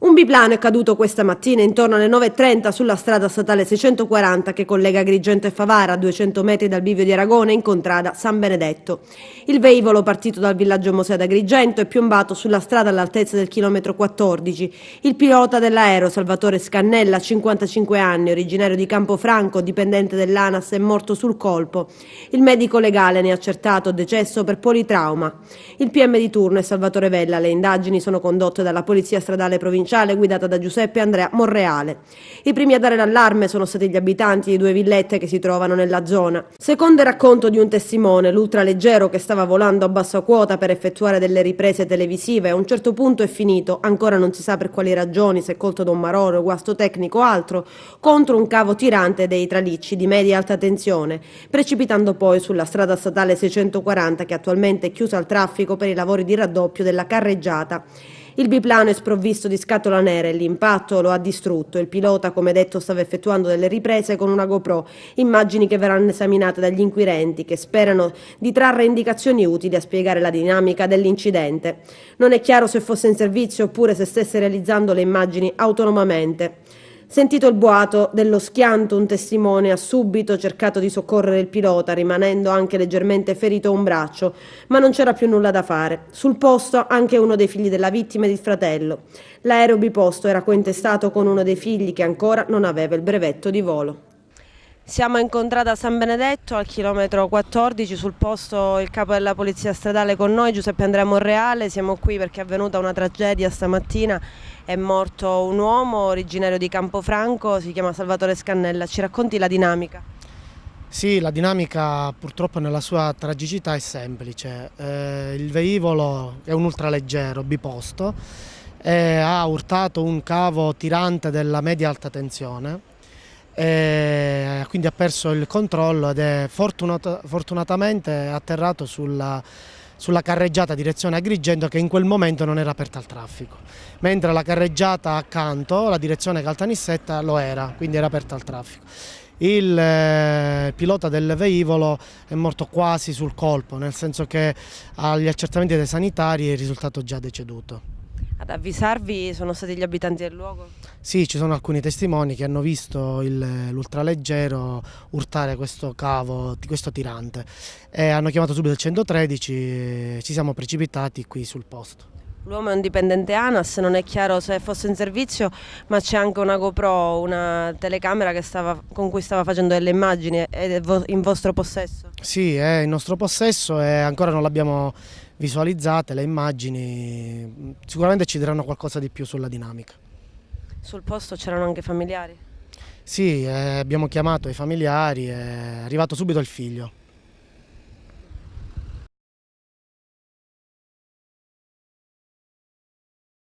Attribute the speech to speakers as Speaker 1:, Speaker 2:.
Speaker 1: Un biplano è caduto questa mattina intorno alle 9:30 sulla strada statale 640 che collega Agrigento e Favara, a 200 metri dal bivio di Aragona, in contrada San Benedetto. Il velivolo, partito dal villaggio Mosè d'Agrigento, è piombato sulla strada all'altezza del chilometro 14. Il pilota dell'aereo, Salvatore Scannella, 55 anni, originario di Campofranco, dipendente dell'ANAS, è morto sul colpo. Il medico legale ne ha accertato decesso per politrauma. Il PM di turno è Salvatore Vella. Le indagini sono condotte dalla Polizia Stradale Provinciale guidata da Giuseppe Andrea Monreale. I primi a dare l'allarme sono stati gli abitanti di due villette che si trovano nella zona. Secondo il racconto di un testimone, l'ultraleggero che stava volando a bassa quota per effettuare delle riprese televisive a un certo punto è finito, ancora non si sa per quali ragioni, se colto da un maroro, guasto tecnico o altro, contro un cavo tirante dei tralicci di media e alta tensione, precipitando poi sulla strada statale 640 che attualmente è chiusa al traffico per i lavori di raddoppio della carreggiata. Il biplano è sprovvisto di scatola nera e l'impatto lo ha distrutto. Il pilota, come detto, stava effettuando delle riprese con una GoPro, immagini che verranno esaminate dagli inquirenti, che sperano di trarre indicazioni utili a spiegare la dinamica dell'incidente. Non è chiaro se fosse in servizio oppure se stesse realizzando le immagini autonomamente. Sentito il boato dello schianto, un testimone ha subito cercato di soccorrere il pilota, rimanendo anche leggermente ferito a un braccio, ma non c'era più nulla da fare. Sul posto anche uno dei figli della vittima ed il fratello. L'aereo biposto era cointestato con uno dei figli che ancora non aveva il brevetto di volo. Siamo in contrada San Benedetto al chilometro 14, sul posto il capo della polizia stradale con noi, Giuseppe Andrea Monreale. Siamo qui perché è avvenuta una tragedia stamattina, è morto un uomo originario di Campofranco, si chiama Salvatore Scannella. Ci racconti la dinamica?
Speaker 2: Sì, la dinamica purtroppo nella sua tragicità è semplice. Il velivolo è un ultraleggero biposto e ha urtato un cavo tirante della media alta tensione. Quindi ha perso il controllo ed è fortunatamente atterrato sulla carreggiata direzione Agrigento, che in quel momento non era aperta al traffico, mentre la carreggiata accanto, la direzione Caltanissetta, lo era, quindi era aperta al traffico. Il pilota del velivolo è morto quasi sul colpo, nel senso che agli accertamenti dei sanitari è risultato già deceduto.
Speaker 1: Ad avvisarvi sono stati gli abitanti del luogo?
Speaker 2: Sì, ci sono alcuni testimoni che hanno visto l'ultraleggero urtare questo cavo, questo tirante, e hanno chiamato subito il 113 e ci siamo precipitati qui sul posto.
Speaker 1: L'uomo è un dipendente ANAS, non è chiaro se fosse in servizio, ma c'è anche una GoPro, una telecamera con cui stava facendo delle immagini. È in vostro possesso?
Speaker 2: Sì, è in nostro possesso e ancora non l'abbiamo visualizzate le immagini, sicuramente ci diranno qualcosa di più sulla dinamica.
Speaker 1: Sul posto c'erano anche familiari?
Speaker 2: Sì, abbiamo chiamato i familiari, è arrivato subito il figlio.